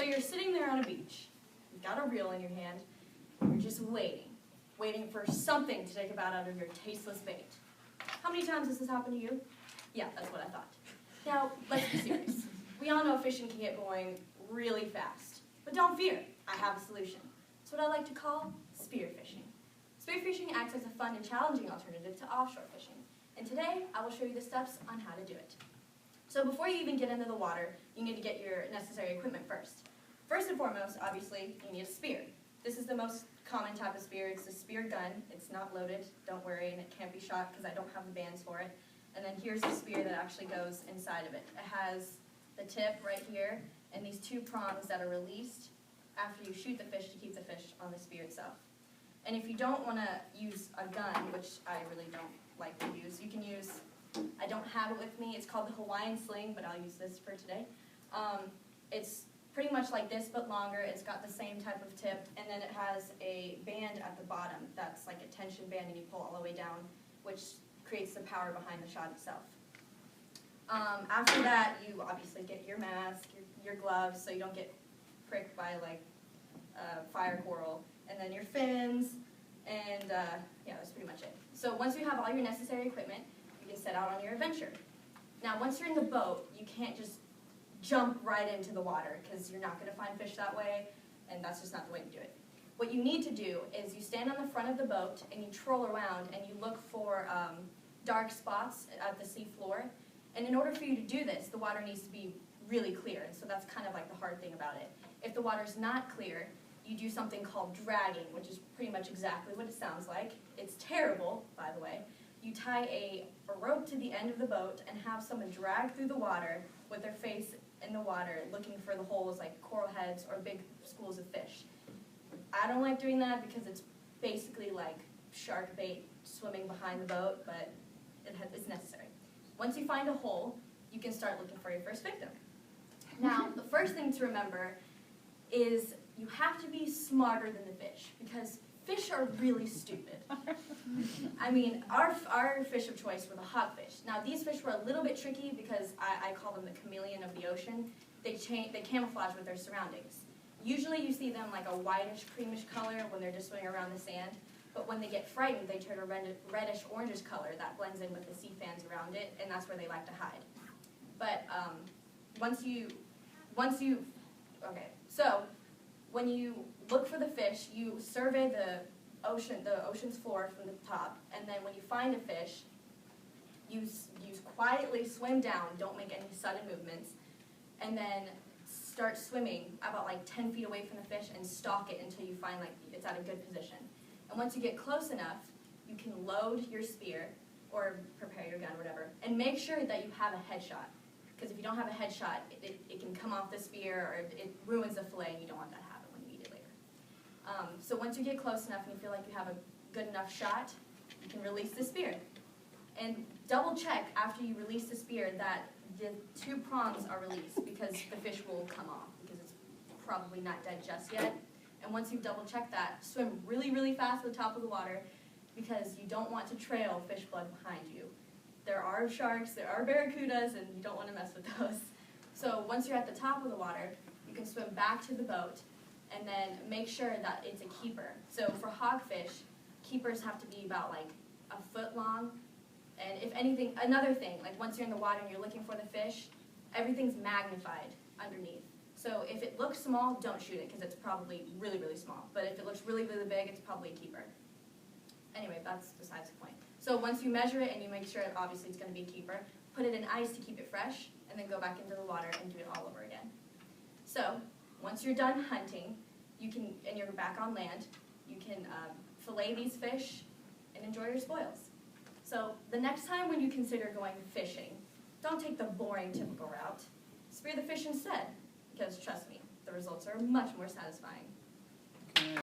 you're sitting there on a beach, you've got a reel in your hand, you're just waiting for something to take a bite out of your tasteless bait. How many times has this happened to you? Yeah, that's what I thought. Now, let's be serious. We all know fishing can get going really fast. But don't fear, I have a solution. It's what I like to call spearfishing. Spearfishing acts as a fun and challenging alternative to offshore fishing. And today, I will show you the steps on how to do it. So before you even get into the water, you need to get your necessary equipment first. First and foremost, obviously, you need a spear. This is the most common type of spear. It's a spear gun. It's not loaded, don't worry, and it can't be shot because I don't have the bands for it. And then here's the spear that actually goes inside of it. It has the tip right here and these two prongs that are released after you shoot the fish to keep the fish on the spear itself. And if you don't want to use a gun, which I really don't like to use, you can use, I don't have it with me, it's called the Hawaiian sling, but I'll use this for today. It's pretty much like this, but longer. It's got the same type of tip, and then it has a band at the bottom that's like a tension band, and you pull all the way down, which creates the power behind the shot itself. After that, you obviously get your mask, your gloves, so you don't get pricked by like fire coral, and then your fins, and yeah, that's pretty much it. So once you have all your necessary equipment, you can set out on your adventure. Now, once you're in the boat, you can't just jump right into the water because you're not going to find fish that way, and that's just not the way to do it. What you need to do is you stand on the front of the boat and you troll around and you look for dark spots at the sea floor. And in order for you to do this, the water needs to be really clear, and so that's kind of like the hard thing about it. If the water's not clear, you do something called dragging, which is pretty much exactly what it sounds like. It's terrible, by the way. You tie a rope to the end of the boat and have someone drag through the water with their face in the water looking for the holes like coral heads or big schools of fish. I don't like doing that because it's basically like shark bait swimming behind the boat, but it's necessary. Once you find a hole, you can start looking for your first victim. Now, the first thing to remember is you have to be smarter than the fish because fish are really stupid. I mean, our fish of choice were the hogfish. Now, these fish were a little bit tricky because I call them the chameleon of the ocean. They camouflage with their surroundings. Usually you see them like a whitish, creamish color when they're just swimming around the sand, but when they get frightened, they turn a reddish, orangish color that blends in with the sea fans around it, and that's where they like to hide. But when you look for the fish, you survey the ocean's floor from the top, and then when you find a fish, you quietly swim down, don't make any sudden movements, and then start swimming about like 10 feet away from the fish and stalk it until you find like it's at a good position. And once you get close enough, you can load your spear or prepare your gun, whatever, and make sure that you have a headshot. Because if you don't have a headshot, it can come off the spear or it ruins the fillet, and you don't want that to happen when you eat it later. So once you get close enough and you feel like you have a good enough shot, you can release the spear. And double check after you release the spear that the two prongs are released because the fish will come off because it's probably not dead just yet. And once you've double checked that, swim really, really fast to the top of the water because you don't want to trail fish blood behind you. There are sharks, there are barracudas, and you don't want to mess with those. So once you're at the top of the water, you can swim back to the boat and then make sure that it's a keeper. So for hogfish, keepers have to be about like a foot long. And if anything, another thing, like once you're in the water and you're looking for the fish, everything's magnified underneath. So if it looks small, don't shoot it because it's probably really, really small. But if it looks really, really big, it's probably a keeper. Anyway, that's besides the point. So once you measure it and you make sure obviously it's going to be a keeper, put it in ice to keep it fresh, and then go back into the water and do it all over again. So once you're done hunting, and you're back on land, you can fillet these fish and enjoy your spoils. So the next time when you consider going fishing, don't take the boring, typical route. Spear the fish instead, because trust me, the results are much more satisfying.